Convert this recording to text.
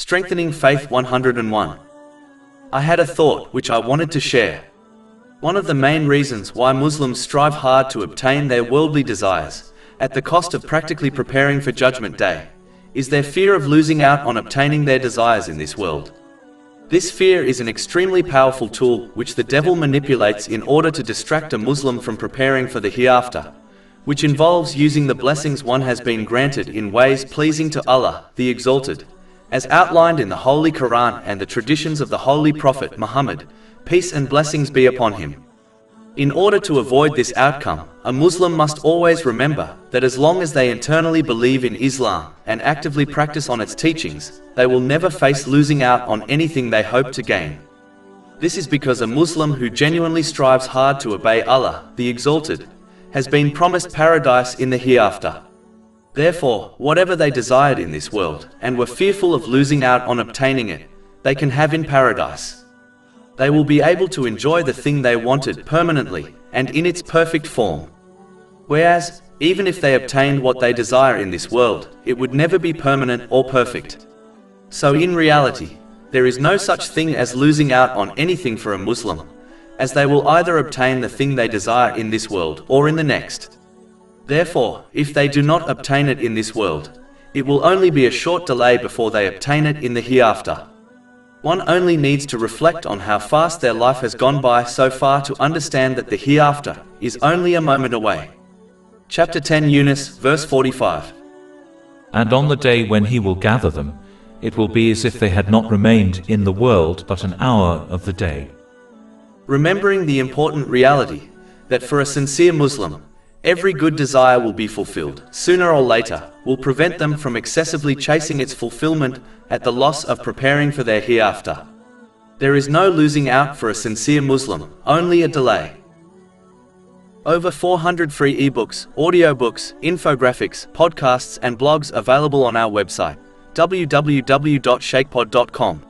Strengthening Faith 101. I had a thought which I wanted to share. One of the main reasons why Muslims strive hard to obtain their worldly desires, at the cost of practically preparing for Judgment Day, is their fear of losing out on obtaining their desires in this world. This fear is an extremely powerful tool which the devil manipulates in order to distract a Muslim from preparing for the hereafter, which involves using the blessings one has been granted in ways pleasing to Allah, the Exalted, as outlined in the Holy Quran and the traditions of the Holy Prophet Muhammad, peace and blessings be upon him. In order to avoid this outcome, a Muslim must always remember that as long as they internally believe in Islam and actively practice on its teachings, they will never face losing out on anything they hope to gain. This is because a Muslim who genuinely strives hard to obey Allah, the Exalted, has been promised paradise in the hereafter. Therefore, whatever they desired in this world, and were fearful of losing out on obtaining it, they can have in paradise. They will be able to enjoy the thing they wanted permanently, and in its perfect form. Whereas, even if they obtained what they desire in this world, it would never be permanent or perfect. So in reality, there is no such thing as losing out on anything for a Muslim, as they will either obtain the thing they desire in this world or in the next. Therefore, if they do not obtain it in this world, it will only be a short delay before they obtain it in the hereafter. One only needs to reflect on how fast their life has gone by so far to understand that the hereafter is only a moment away. Chapter 10 Yunus, verse 45. And on the day when he will gather them, it will be as if they had not remained in the world but an hour of the day. Remembering the important reality that for a sincere Muslim, every good desire will be fulfilled, sooner or later, will prevent them from excessively chasing its fulfillment at the loss of preparing for their hereafter. There is no losing out for a sincere Muslim, only a delay. Over 400 free ebooks, audiobooks, infographics, podcasts and blogs available on our website, www.shakepod.com.